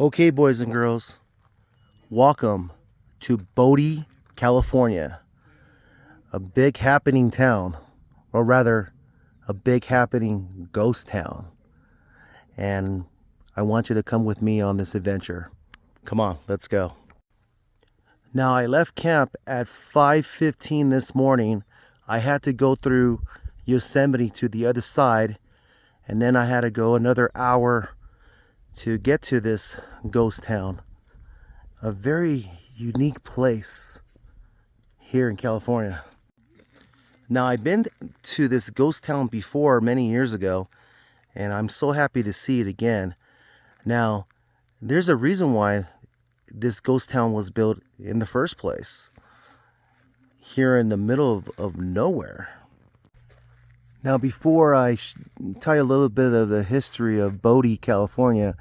Okay, boys and girls, welcome to Bodie, California, a big happening town, or rather, a big happening ghost town. And I want you to come with me on this adventure. Come on, let's go. Now, I left camp at 5:15 this morning. I had to go through Yosemite to the other side, and then I had to go another hour to get to this ghost town. A very unique place here in California. Now, I've been to this ghost town before many years ago, and I'm so happy to see it again. Now, there's a reason why this ghost town was built in the first place, here in the middle of nowhere. Now, before I tell you a little bit of the history of Bodie, California,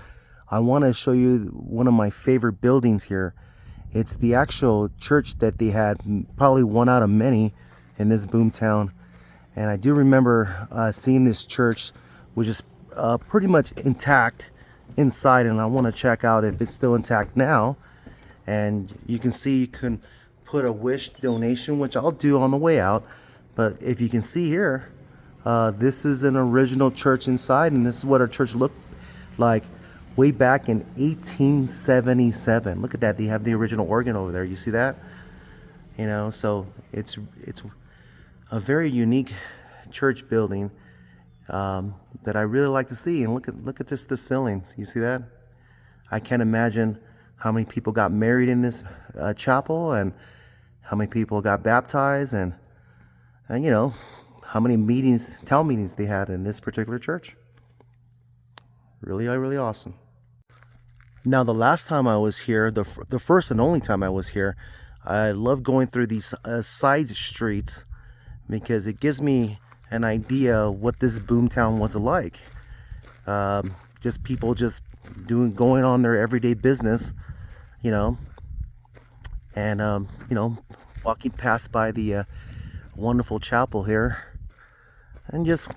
I want to show you one of my favorite buildings here. It's the actual church that they had, probably one out of many in this boomtown. And I do remember seeing this church, which is pretty much intact inside, and I want to check out if it's still intact now. And you can see you can put a wish donation, which I'll do on the way out. But if you can see here, this is an original church inside, and this is what our church looked like way back in 1877. Look at that. They have the original organ over there. You see that? You know, so it's a very unique church building that I really like to see. And look at just the ceilings. You see that? I can't imagine how many people got married in this chapel, and how many people got baptized, and you know, how many town meetings they had in this particular church. Really awesome. Now, the last time I was here, the first and only time I was here, I love going through these side streets because it gives me an idea what this boomtown was like. Just people just going on their everyday business, you know, and you know, walking past by the wonderful chapel here, and just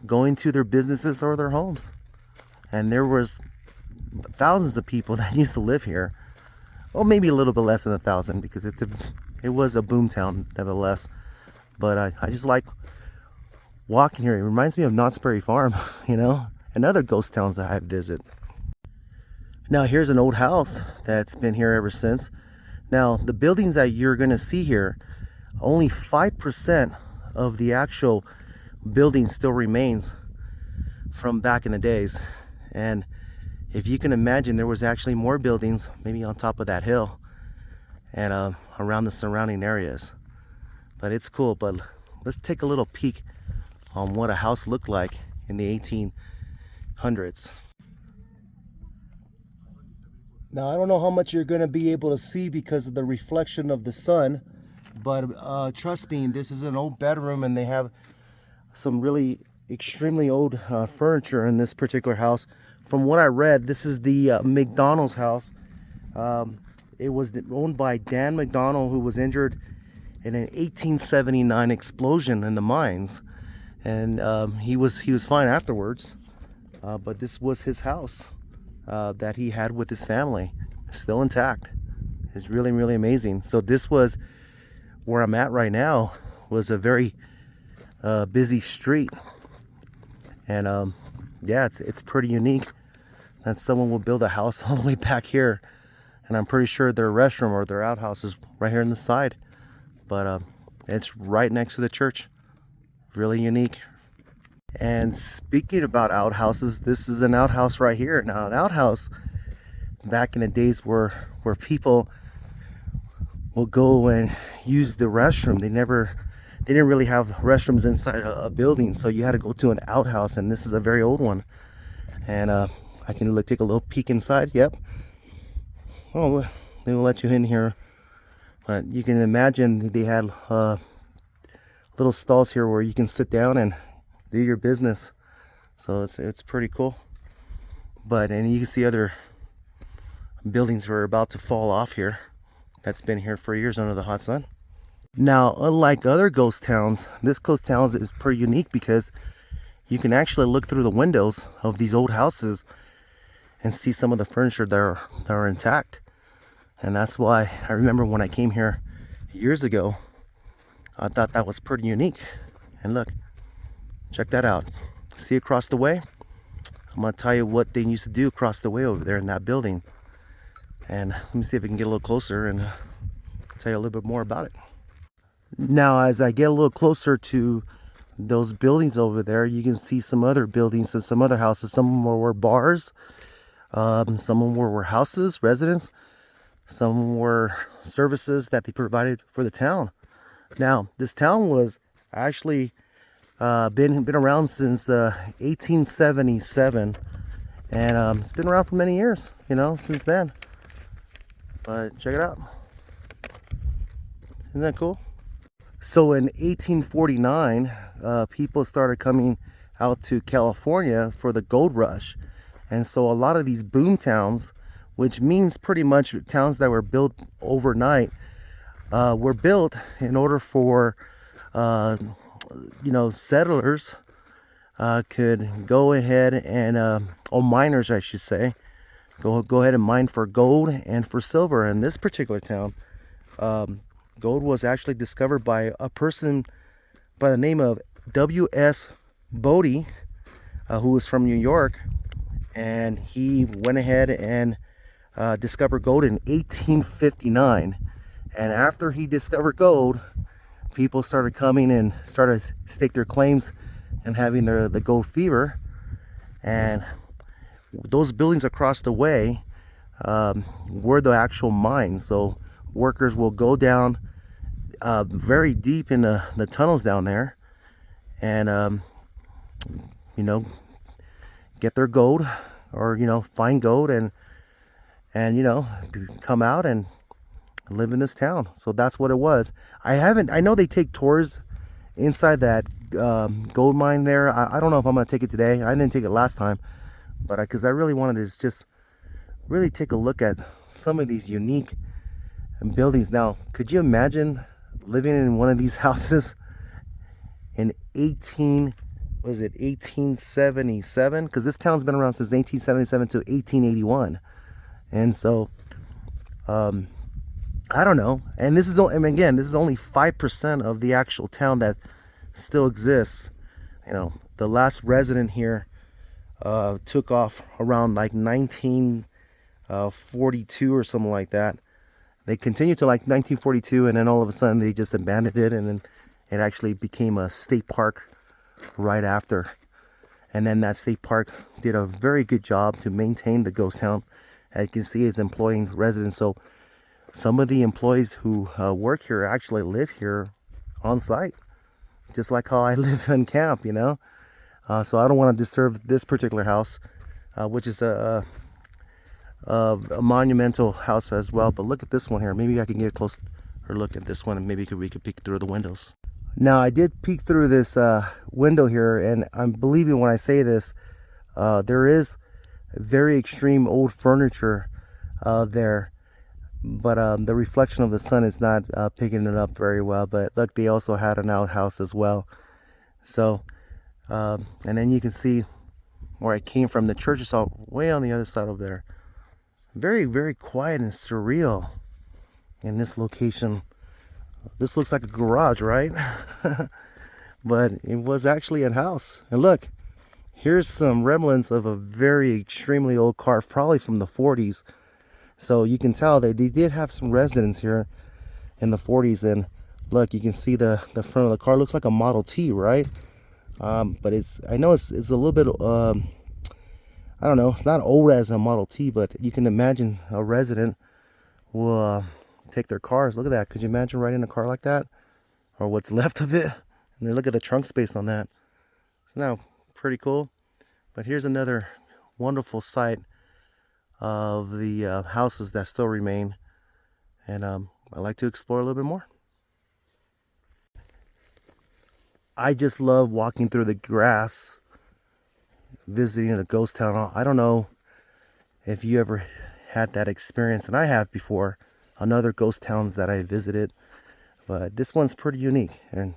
going to their businesses or their homes. And there was thousands of people that used to live here. Well, maybe a little bit less than 1,000, because it was a boom town nevertheless. But I just like walking here. It reminds me of Knott's Berry Farm, you know, and other ghost towns that I visit. Now, here's an old house that's been here ever since. Now, the buildings that you're going to see here, only 5% of the actual building still remains from back in the days. And if you can imagine, there was actually more buildings maybe on top of that hill and around the surrounding areas. But it's cool. But let's take a little peek on what a house looked like in the 1800s. Now, I don't know how much you're going to be able to see because of the reflection of the sun, but trust me, this is an old bedroom, and they have some really extremely old furniture in this particular house. From what I read, this is the McDonald's house. It was owned by Dan McDonald, who was injured in an 1879 explosion in the mines, and he was fine afterwards. But this was his house that he had with his family, still intact. It's really amazing. So this was where I'm at right now. Was a very busy street, and yeah, it's pretty unique that someone will build a house all the way back here, and I'm pretty sure their restroom or their outhouse is right here on the side, but it's right next to the church. Really unique. And speaking about outhouses, this is an outhouse right here. Now, an outhouse back in the days where people will go and use the restroom. They didn't really have restrooms inside a building, so you had to go to an outhouse, and this is a very old one. And I can take a little peek inside. Yep. Oh, they will let you in here, but you can imagine they had little stalls here where you can sit down and do your business. So it's pretty cool. And you can see other buildings were about to fall off here. That's been here for years under the hot sun. Now, unlike other ghost towns, this ghost town is pretty unique because you can actually look through the windows of these old houses and see some of the furniture that are intact. And that's why I remember when I came here years ago, I thought that was pretty unique. And look, check that out. See across the way? I'm gonna tell you what they used to do across the way over there in that building. And let me see if I can get a little closer and tell you a little bit more about it. Now, as I get a little closer to those buildings over there, you can see some other buildings and some other houses. Some of them were bars, some of them were houses, residents, some were services that they provided for the town. Now, this town was actually been around since 1877, and it's been around for many years, you know, since then. But check it out. Isn't that cool? So in 1849, people started coming out to California for the gold rush. And so a lot of these boom towns, which means pretty much towns that were built overnight, were built in order for, you know, settlers could go ahead and, or miners, I should say, go ahead and mine for gold and for silver. In this particular town, gold was actually discovered by a person by the name of W.S. Bodie, who was from New York, and he went ahead and discovered gold in 1859. And after he discovered gold, people started coming and started to stake their claims and having the gold fever. And those buildings across the way were the actual mines. So workers will go down very deep in the tunnels down there and you know, get their gold, or you know, find gold, and you know, come out and live in this town. So that's what it was. I know they take tours inside that gold mine there. I don't know if I'm gonna take it today. I didn't take it last time, but because I really wanted to just really take a look at some of these unique buildings. Now, could you imagine living in one of these houses in 1877? Because this town's been around since 1877 to 1881. And so I don't know. And this is, I mean, again, this is only 5% of the actual town that still exists. You know, the last resident here took off around like 1942 or something like that. They continued to like 1942, and then all of a sudden they just abandoned it, and then it actually became a state park right after. And then that state park did a very good job to maintain the ghost town. As you can see, it's employing residents. So some of the employees who work here actually live here on site, just like how I live in camp, you know. So I don't want to disturb this particular house, which is a monumental house as well. But look at this one here. Maybe I can get a closer look at this one, and maybe we could peek through the windows. Now, I did peek through this window here, and I'm believing when I say this, there is very extreme old furniture there, but the reflection of the sun is not picking it up very well. But look, they also had an outhouse as well. So and then you can see where I came from. The church is all way on the other side over there. Very, very quiet and surreal in this location. This looks like a garage, right? But it was actually a house. And look, here's some remnants of a very extremely old car, probably from the 40s. So you can tell they did have some residents here in the 40s. And look, you can see the front of the car looks like a Model T, right? But I know it's a little bit I don't know, it's not old as a Model T, but you can imagine a resident will take their cars. Look at that. Could you imagine riding a car like that, or what's left of it? And then look at the trunk space on that. It's now pretty cool. But here's another wonderful sight of the houses that still remain, and I like to explore a little bit more. I just love walking through the grass, visiting a ghost town. I don't know if you ever had that experience, and I have before on other ghost towns that I visited, but this one's pretty unique, and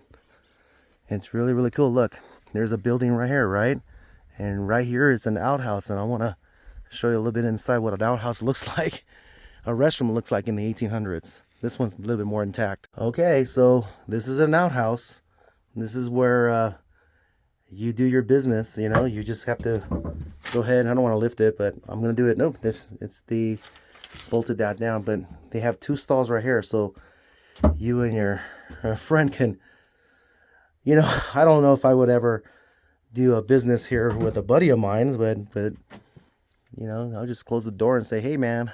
it's really, really cool. Look, there's a building right here, right? And right here is an outhouse, and I want to show you a little bit inside what an outhouse looks like. A restroom looks like in the 1800s. This one's a little bit more intact. Okay, so this is an outhouse. This is where you do your business. You know, you just have to go ahead. I don't want to lift it, but I'm gonna do it. Nope, it's the bolted that down. But they have two stalls right here, so you and your friend can. You know, I don't know if I would ever do a business here with a buddy of mine, but you know, I'll just close the door and say, hey man,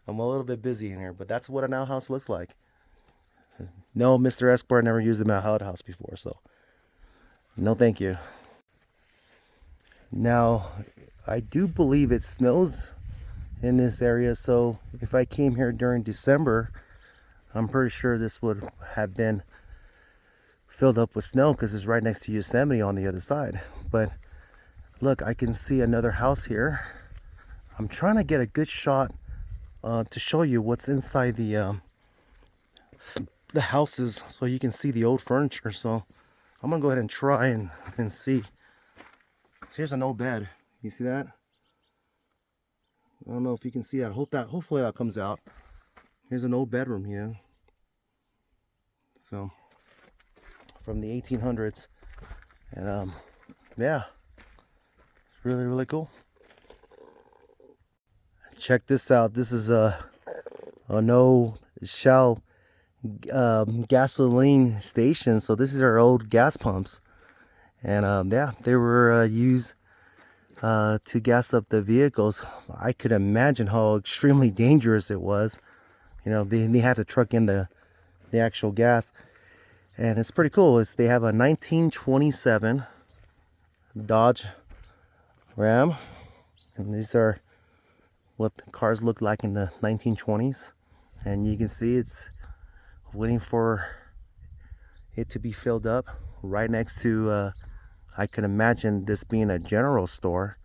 I'm a little bit busy in here. But that's what an outhouse looks like. No, Mr. Escobar never used an outhouse before, so no thank you. Now, I do believe it snows in this area, so if I came here during December, I'm pretty sure this would have been filled up with snow because it's right next to Yosemite on the other side. But look, I can see another house here. I'm trying to get a good shot to show you what's inside the houses so you can see the old furniture. So I'm gonna go ahead and try and see. Here's an old bed. You see that? I don't know if you can see that. Hopefully that comes out. Here's an old bedroom here. So from the 1800s, and yeah, really, really cool. Check this out. This is a no Shell gasoline station. So this is our old gas pumps, and yeah, they were used to gas up the vehicles. I could imagine how extremely dangerous it was. You know, they had to truck in the actual gas, and it's pretty cool. They have a 1927 Dodge Ram, and these are what the cars looked like in the 1920s. And you can see it's waiting for it to be filled up right next to I can imagine this being a general store,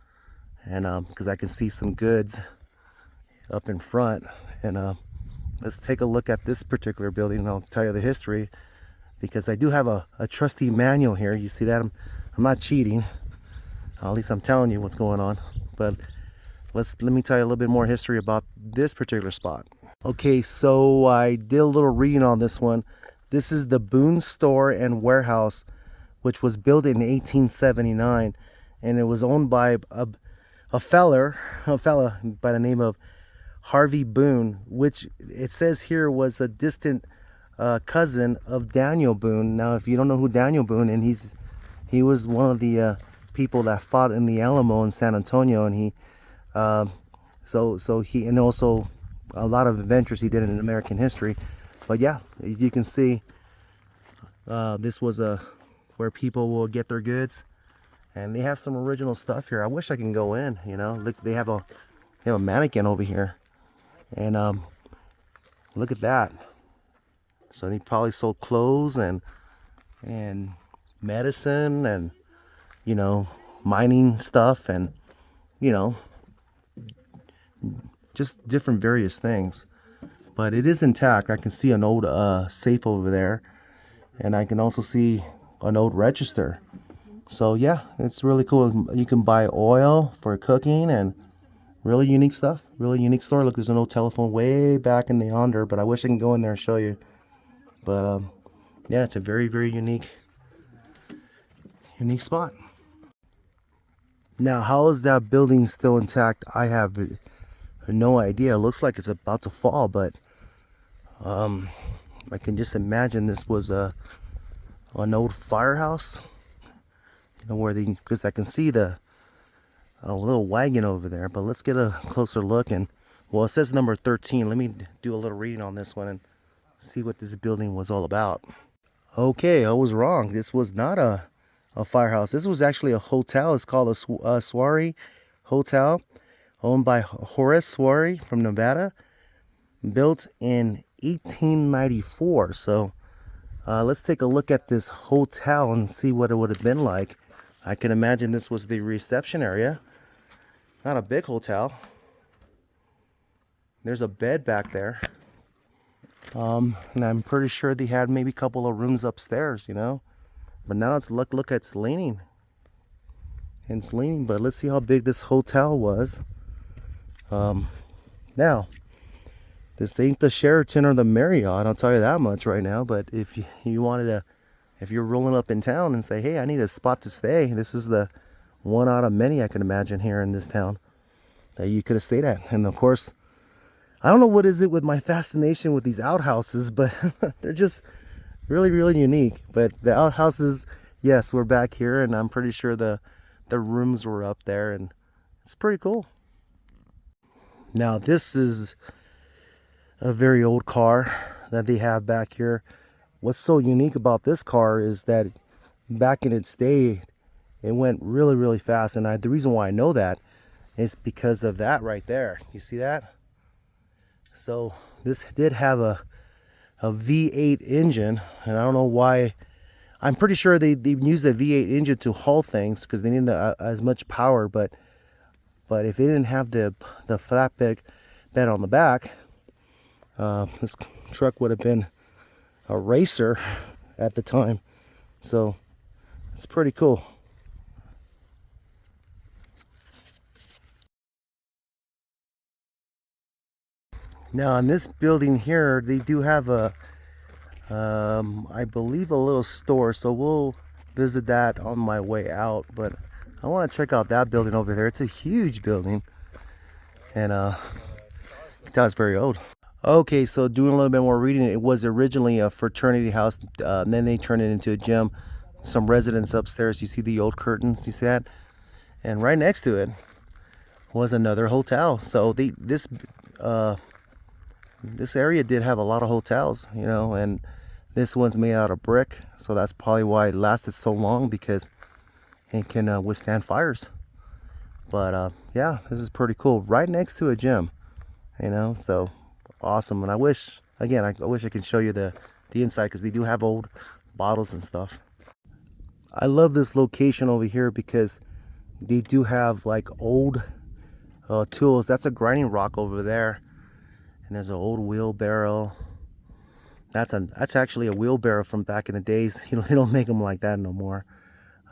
and because I can see some goods up in front. And let's take a look at this particular building, and I'll tell you the history, because I do have a trusty manual here. You see that? I'm not cheating. At least I'm telling you what's going on. But let me tell you a little bit more history about this particular spot. Okay, so I did a little reading on this one. This is the Boone Store and Warehouse, which was built in 1879, and it was owned by a fella by the name of Harvey Boone, which it says here was a distant cousin of Daniel Boone. Now, if you don't know who Daniel Boone, and he was one of the people that fought in the Alamo in San Antonio, and he and also a lot of adventures he did in American history. But yeah, you can see this was where people will get their goods, and they have some original stuff here. I wish I can go in. You know, look, they have a mannequin over here, and look at that. So they probably sold clothes and medicine and, you know, mining stuff, and, you know, just different various things. But it is intact. I can see an old safe over there, and I can also see an old register. So yeah, it's really cool. You can buy oil for cooking and really unique stuff. Really unique store. Look, there's an old telephone way back in the yonder, but I wish I can go in there and show you. But yeah, it's a very, very unique spot. Now, how is that building still intact? I have no idea. It looks like it's about to fall, but I can just imagine this was an old firehouse. You know, where because I can see the little wagon over there. But let's get a closer look. And well, it says number 13. Let me do a little reading on this one and see what this building was all about. Okay, I was wrong. This was not a firehouse. This was actually a hotel. It's called a Soiree Hotel, owned by Horace Soiree from Nevada, built in 1894. So let's take a look at this hotel and see what it would have been like. I can imagine this was the reception area. Not a big hotel. There's a bed back there. And I'm pretty sure they had maybe a couple of rooms upstairs, you know. But now it's look at it's leaning. and it's leaning. But let's see how big this hotel was. Now, this ain't the Sheraton or the Marriott, I'll tell you that much right now. But if you wanted to, if you're rolling up in town and say, hey, I need a spot to stay, this is the one out of many I can imagine here in this town that you could have stayed at. And of course, I don't know what is it with my fascination with these outhouses, but they're just really, really unique. But the outhouses, yes, we're back here, and I'm pretty sure the rooms were up there, and it's pretty cool. Now, this is a very old car that they have back here. What's so unique about this car is that back in its day, it went really, really fast. And the reason why I know that is because of that right there. You see that? So this did have a V8 engine, and I don't know why. I'm pretty sure they used a V8 engine to haul things because they needed as much power. But if they didn't have the flatbed bed on the back, this truck would have been a racer at the time. So it's pretty cool. Now in this building here, they do have a I believe a little store, so we'll visit that on my way out. But I want to check out that building over there. It's a huge building, and you can tell it's very old. Okay, so doing a little bit more reading, it was originally a fraternity house, and then they turned it into a gym. Some residents upstairs. You see the old curtains, you see that? And right next to it was another hotel. So this area did have a lot of hotels, you know, and this one's made out of brick, so that's probably why it lasted so long, because it can withstand fires. But yeah, this is pretty cool. Right next to a gym, you know, so awesome. And I wish, again, I wish I could show you the inside, because they do have old bottles and stuff. I love this location over here because they do have like old tools. That's a grinding rock over there, and there's an old wheelbarrow. That's actually a wheelbarrow from back in the days. You know, they don't make them like that no more.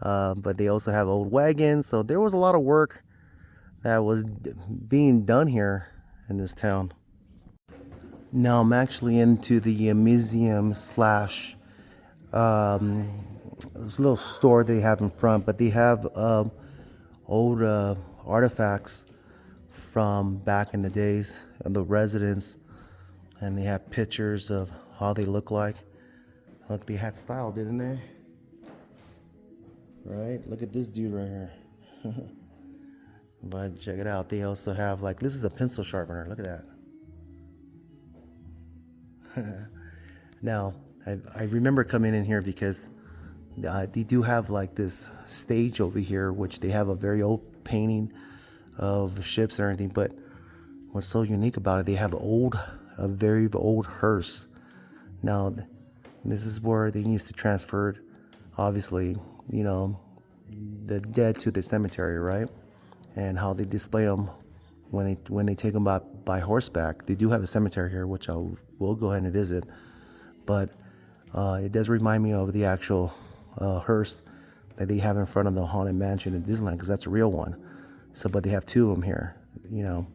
But they also have old wagons. So there was a lot of work that was being done here in this town. Now I'm actually into the museum slash this little store they have in front, but they have old artifacts from back in the days of the residents, and they have pictures of how they look like. Look, they had style, didn't they? Right? Look at this dude right here. But check it out. They also have, like, this is a pencil sharpener. Look at that. Now, I remember coming in here because they do have like this stage over here, which they have a very old painting of ships and everything. But what's so unique about it, they have a very old hearse. Now, this is where they used to transfer, obviously, you know, the dead to the cemetery, right? And how they display them when they take them by horseback. They do have a cemetery here, which we'll go ahead and visit. But it does remind me of the actual hearse that they have in front of the Haunted Mansion in Disneyland, because that's a real one. So, but they have two of them here. You know,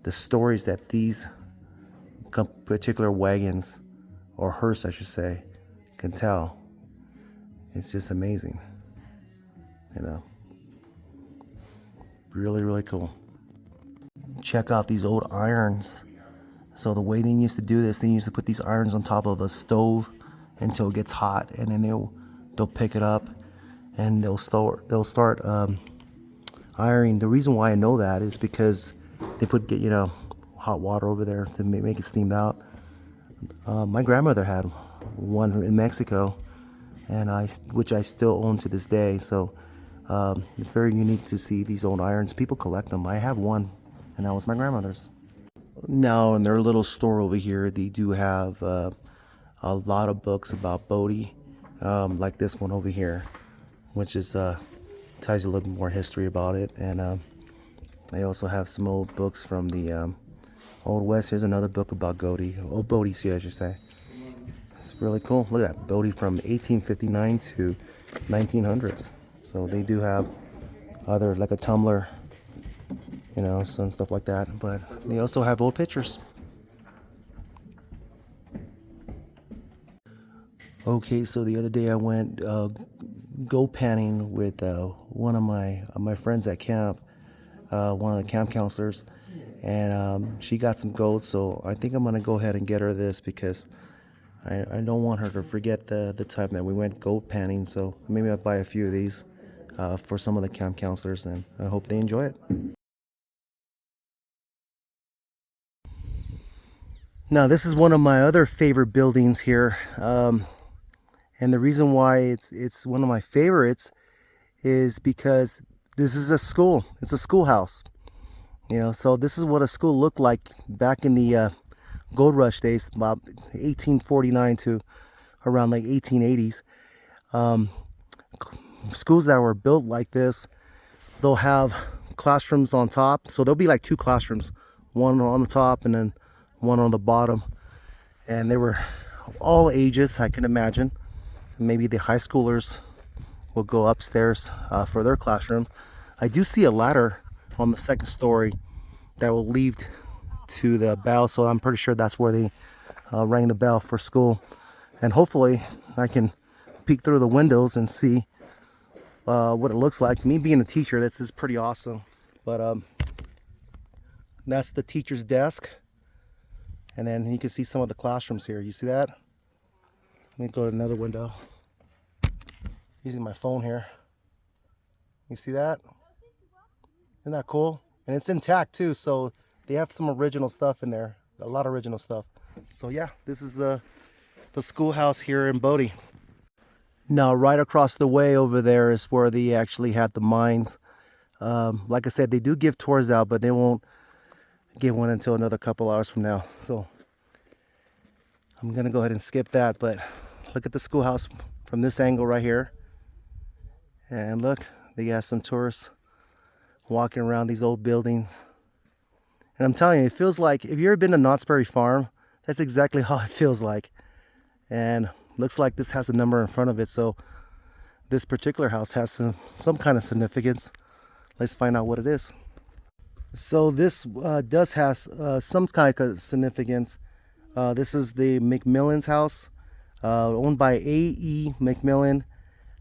the stories that these particular wagons, or hearse I should say, can tell. It's just amazing. You know, really, really cool. Check out these old irons. So the way they used to do this, they used to put these irons on top of a stove until it gets hot, and then they'll pick it up and they'll start ironing. The reason why I know that is because they put hot water over there to make it steamed out. My grandmother had one in Mexico, and which I still own to this day. So it's very unique to see these old irons. People collect them. I have one, and that was my grandmother's. Now in their little store over here, they do have a lot of books about Bodie, like this one over here, which is tells you a little bit more history about it. And they also have some old books from the Old West. Here's another book about Bodie. Oh, Bodie, I should say. It's really cool. Look at that, Bodie from 1859 to 1900s. So they do have other, like a tumbler, you know, so, and stuff like that. But they also have old pictures. Okay, so the other day I went go panning with one of my friends at camp, one of the camp counselors, and she got some goats. So I think I'm gonna go ahead and get her this because I don't want her to forget the time that we went goat panning. So maybe I'll buy a few of these for some of the camp counselors, and I hope they enjoy it. Now this is one of my other favorite buildings here, and the reason why it's one of my favorites is because this is a school. It's a schoolhouse. You know, so this is what a school looked like back in the gold rush days, about 1849 to around like 1880s. Schools that were built like this, they'll have classrooms on top. So there'll be like two classrooms, one on the top and then one on the bottom. And they were all ages, I can imagine. Maybe the high schoolers will go upstairs for their classroom. I do see a ladder on the second story that will lead to the bell, so I'm pretty sure that's where they rang the bell for school. And hopefully I can peek through the windows and see what it looks like. Me being a teacher, this is pretty awesome. But that's the teacher's desk, and then you can see some of the classrooms here. You see that? Let me go to another window using my phone here. You see that? Isn't that cool? And it's intact too, so they have some original stuff in there, a lot of original stuff. So yeah, this is the schoolhouse here in Bodie. Now right across the way over there is where they actually had the mines. Like I said, they do give tours out, but they won't give one until another couple hours from now. So I'm gonna go ahead and skip that, but look at the schoolhouse from this angle right here. And look, they got some tourists walking around these old buildings. And I'm telling you, it feels like, if you've ever been to Knott's Berry Farm, that's exactly how it feels like. And looks like this has a number in front of it, so this particular house has some kind of significance. Let's find out what it is. So this does have some kind of significance. This is the McMillan's house, owned by A.E. McMillan.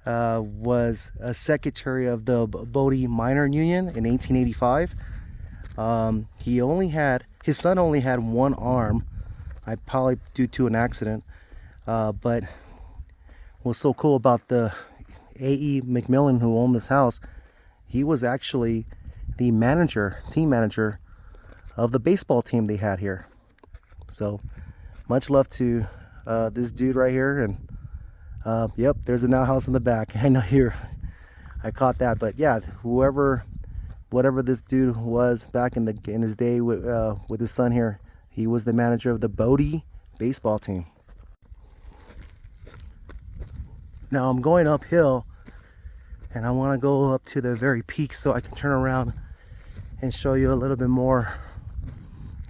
Was a secretary of the Bodie Miner Union in 1885. His son only had one arm, probably due to an accident. But what's so cool about the A.E. McMillan who owned this house, he was actually the team manager of the baseball team they had here. So much love to this dude right here. And yep, there's an outhouse in the back. I know here, I caught that. But yeah, whatever this dude was back in his day with his son here, he was the manager of the Bodie baseball team. Now I'm going uphill, and I want to go up to the very peak so I can turn around and show you a little bit more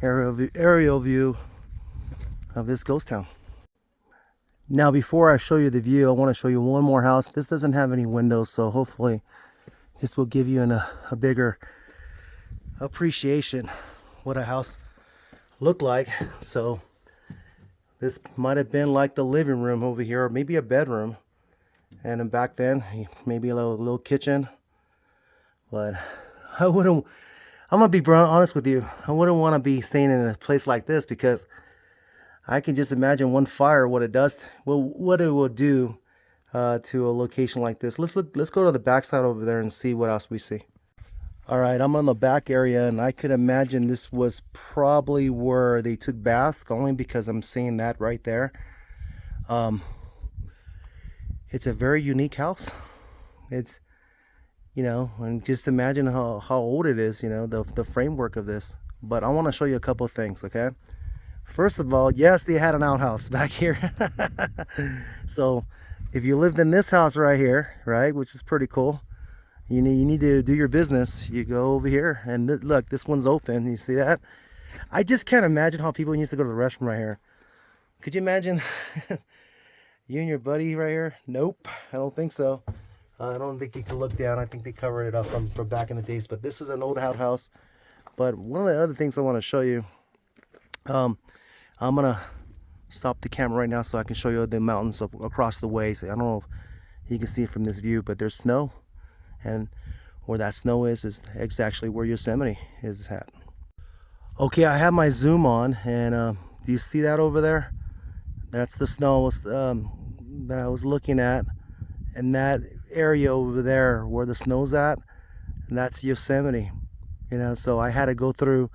aerial view of this ghost town. Now before I show you the view, I want to show you one more house. This doesn't have any windows, so hopefully this will give you a bigger appreciation what a house looked like. So this might have been like the living room over here, or maybe a bedroom, and then back then maybe a little kitchen. But I'm gonna be honest with you, I wouldn't want to be staying in a place like this, because I can just imagine one fire, what it does, what it will do to a location like this. Let's go to the backside over there and see what else we see. All right, I'm on the back area, and I could imagine this was probably where they took baths, only because I'm seeing that right there. It's a very unique house. It's, you know, and just imagine how old it is, you know, the framework of this. But I want to show you a couple of things, okay? First of all, yes, they had an outhouse back here. So if you lived in this house right here, right, which is pretty cool, you need to do your business, you go over here, and look, this one's open. You see that? I just can't imagine how people used to go to the restroom right here. Could you imagine you and your buddy right here? Nope, I don't think so. I don't think you can look down. I think they covered it up from back in the days. But this is an old outhouse. But one of the other things I want to show you, I'm gonna stop the camera right now so I can show you the mountains across the way. So I don't know if you can see it from this view, but there's snow, and where that snow is exactly where Yosemite is at. Okay, I have my zoom on, and do you see that over there? That's the snow that I was looking at, and that area over there where the snow's at, and that's Yosemite. You know, so I had to go through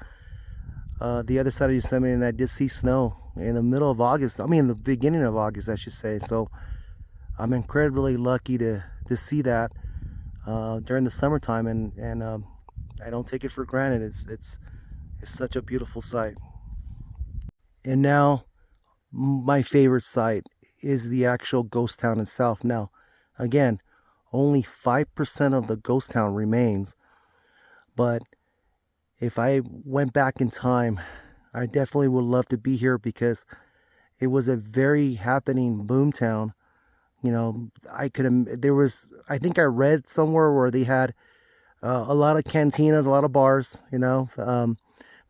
the other side of Yosemite, and I did see snow in the middle of August. I mean, the beginning of August, I should say. So I'm incredibly lucky to see that during the summertime, and I don't take it for granted. It's such a beautiful sight. And now my favorite site is the actual ghost town itself. Now, again, only 5% of the ghost town remains, but if I went back in time, I definitely would love to be here because it was a very happening boom town. You know, I think I read somewhere where they had a lot of cantinas, a lot of bars, you know,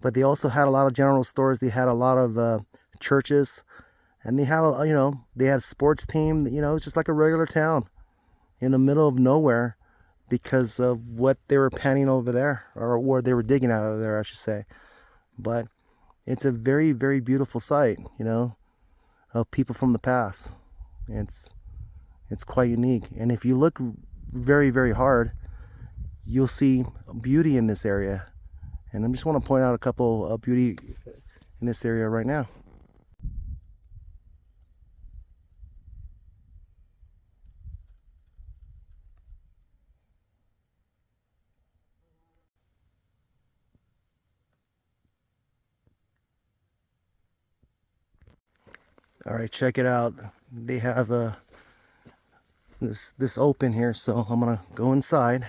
but they also had a lot of general stores. They had a lot of churches, and they have, you know, they had a sports team. You know, it's just like a regular town in the middle of nowhere because of what they were panning over there, or what they were digging out of there, I should say. But it's a very, very beautiful sight, you know, of people from the past. It's quite unique, and if you look very, very hard, you'll see beauty in this area. And I just want to point out a couple of beauty in this area right now. All right, check it out. They have this open here, so I'm gonna go inside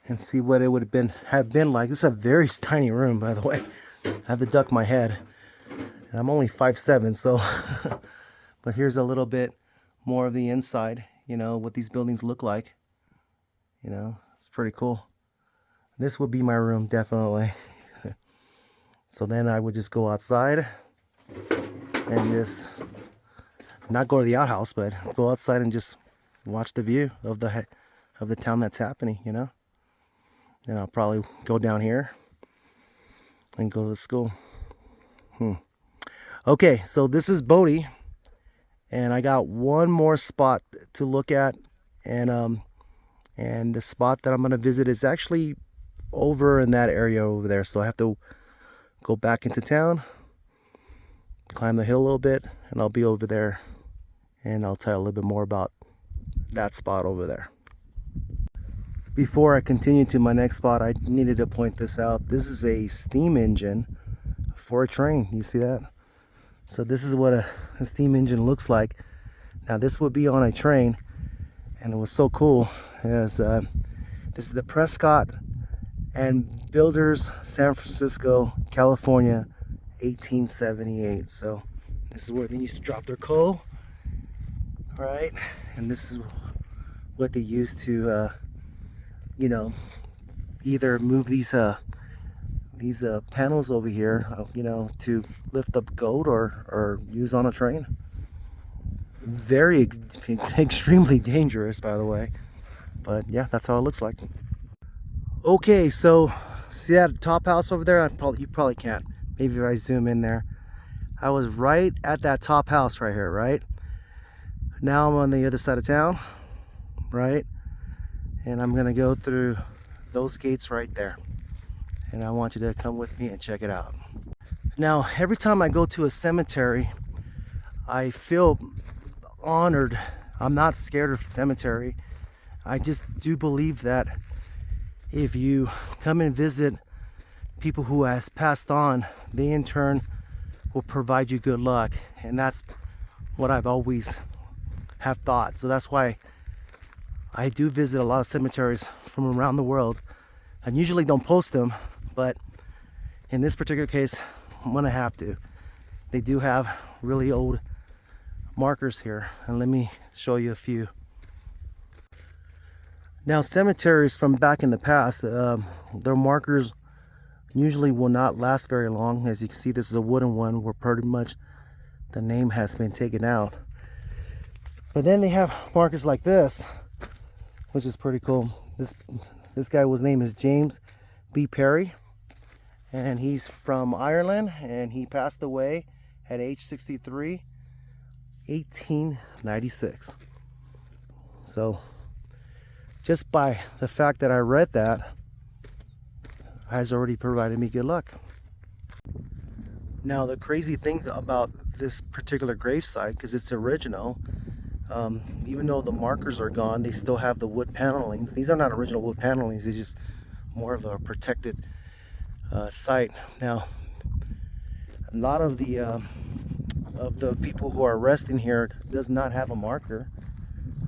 and see what it would have been like. This is a very tiny room, by the way. I have to duck my head, and I'm only 5'7", so but here's a little bit more of the inside, you know, what these buildings look like. You know, it's pretty cool. This would be my room, definitely. So then I would just go outside and just not go to the outhouse, but go outside and just watch the view of the town that's happening, you know. And I'll probably go down here and go to the school. Okay, so this is Bodie, and I got one more spot to look at, and the spot that I'm gonna visit is actually over in that area over there. So I have to go back into town, climb the hill a little bit, and I'll be over there, and I'll tell you a little bit more about that spot over there. Before I continue to my next spot, I needed to point this out. This is a steam engine for a train. You see that? So this is what a steam engine looks like. Now this would be on a train, and it was so cool. This is the Prescott and Builders, San Francisco, California, 1878. So this is where they used to drop their coal, right? And this is what they used to you know, either move these panels over here, you know, to lift up goat or use on a train. Very extremely dangerous, by the way, but yeah, that's how it looks like. Okay, so see that top house over there? You probably can't. Maybe if I zoom in there. I was right at that top house right here, right? Now I'm on the other side of town, right? And I'm gonna go through those gates right there, and I want you to come with me and check it out. Now, every time I go to a cemetery, I feel honored. I'm not scared of cemetery. I just do believe that if you come and visit people who has passed on, they in turn will provide you good luck, and that's what I've always have thought. So that's why I do visit a lot of cemeteries from around the world. I usually don't post them, but in this particular case, I'm gonna have to. They do have really old markers here, and let me show you a few. Now, cemeteries from back in the past, their markers usually will not last very long. As you can see, this is a wooden one where pretty much the name has been taken out. But then they have markers like this, which is pretty cool. This guy was name is James B. Perry, and he's from Ireland, and he passed away at age 63, 1896. So just by the fact that I read that has already provided me good luck. Now the crazy thing about this particular gravesite, because it's original, even though the markers are gone, they still have the wood panelings. These are not original wood panelings, they're just more of a protected site. Now a lot of the people who are resting here does not have a marker,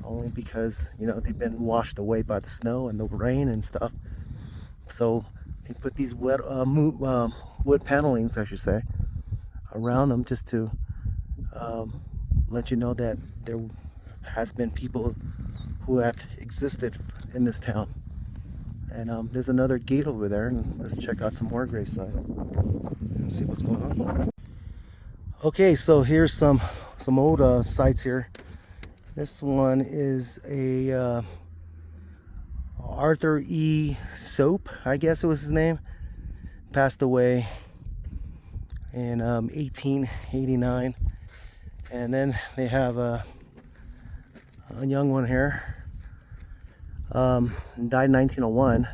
only because, you know, they've been washed away by the snow and the rain and stuff. So they put these wood panelings, I should say, around them, just to let you know that there has been people who have existed in this town. And there's another gate over there, and let's check out some more grave sites and see what's going on. Okay, so here's some old sites here. This one is a Arthur E. Soap, I guess it was his name. Passed away in 1889. And then they have a young one here. Died in 1901.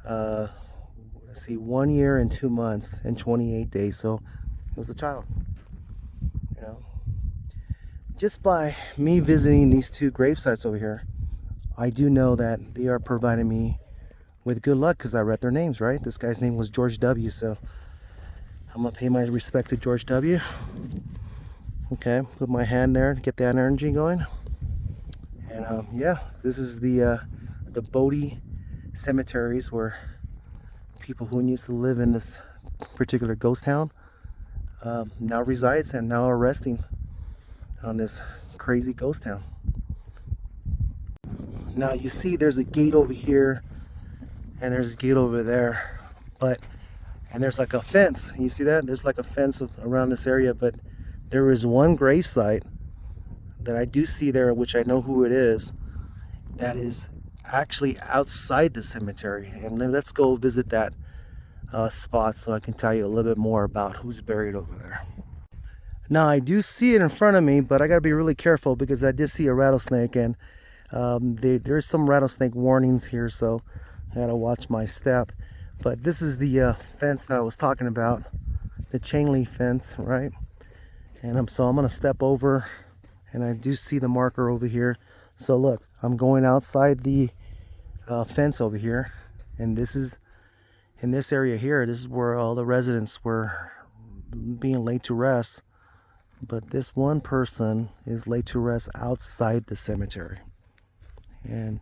Let's see, 1 year and 2 months and 28 days. So it was a child. You know, just by me visiting these two grave sites over here, I do know that they are providing me with good luck, because I read their names, right? This guy's name was George W. So I'm gonna pay my respect to George W. Okay, put my hand there to get that energy going. And yeah, this is the Bodie cemeteries, where people who used to live in this particular ghost town now resides and now are resting on this crazy ghost town. Now you see there's a gate over here and there's a gate over there, and there's like a fence. You see that? There's like a fence around this area, but there is one grave site that I do see there, which I know who it is, that is actually outside the cemetery. And then let's go visit that spot so I can tell you a little bit more about who's buried over there. Now I do see it in front of me, but I gotta be really careful because I did see a rattlesnake, and there's some rattlesnake warnings here, so I gotta watch my step. But this is the fence that I was talking about, the chain link fence, right? And so I'm gonna step over, and I do see the marker over here. So look, I'm going outside the fence over here, and this is in this area here. This is where all the residents were being laid to rest. But this one person is laid to rest outside the cemetery, and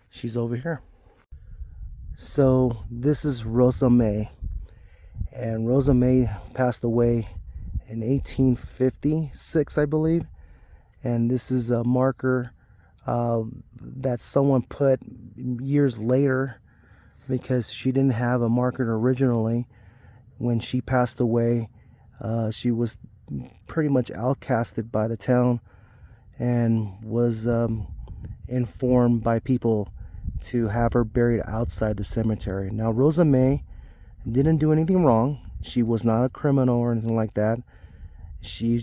she's over here. So this is Rosa May, and Rosa May passed away in 1856, I believe. And this is a marker that someone put years later, because she didn't have a marker originally. When she passed away, she was pretty much outcasted by the town, and was informed by people to have her buried outside the cemetery. Now Rosa May didn't do anything wrong. She was not a criminal or anything like that. She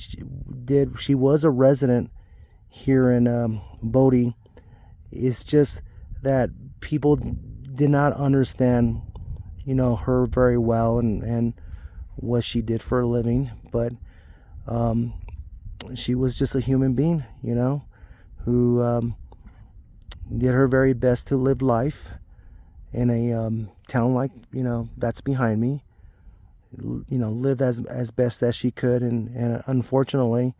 was a resident here in Bodie. It's just that people did not understand, you know, her very well, and what she did for a living. But she was just a human being, you know, who did her very best to live life in a town like, you know, that's behind me. You know, lived as best as she could, and unfortunately,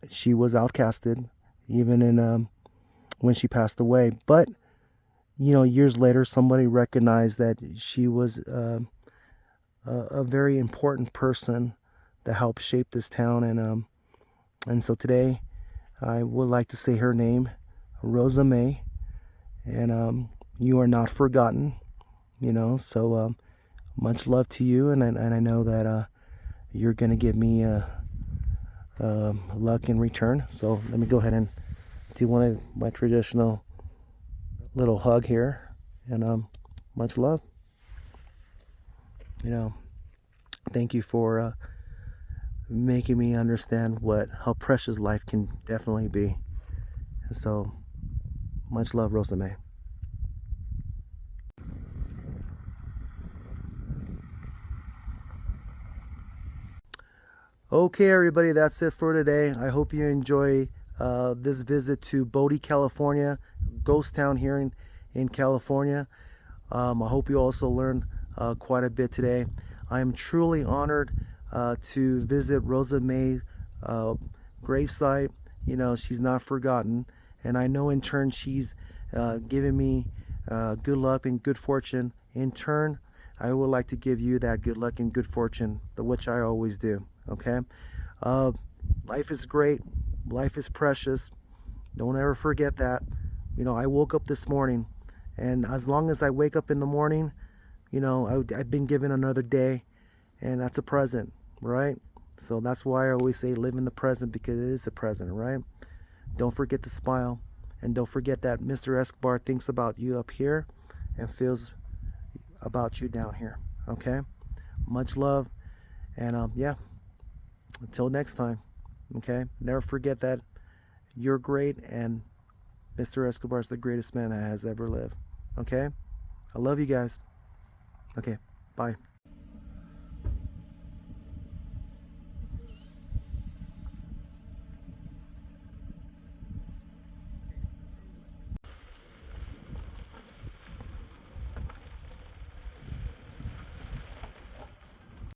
she was outcasted even in when she passed away. But you know, years later, somebody recognized that she was a very important person that helped shape this town, and so today I would like to say her name, Rosa May, and you are not forgotten. So much love to you, and I know that you're gonna give me luck in return. So let me go ahead and do one of my traditional little hug here, and much love. Thank you for making me understand how precious life can definitely be. And so much love, Rosa May. Okay, everybody, that's it for today. I hope you enjoy this visit to Bodie, California, ghost town here in California. I hope you also learned quite a bit today. I am truly honored to visit Rosa May's gravesite. She's not forgotten, and I know in turn she's given me good luck and good fortune. In turn, I would like to give you that good luck and good fortune, which I always do. Okay, life is great, life is precious. Don't ever forget that. I woke up this morning, and as long as I wake up in the morning, I've been given another day, and that's a present, right? So that's why I always say live in the present, because it is a present, right? Don't forget to smile, and don't forget that Mr. Escobar thinks about you up here and feels about you down here. Okay, much love, and yeah, until next time. Okay, never forget that you're great, and Mr. Escobar is the greatest man that has ever lived. Okay, I love you guys. Okay, bye.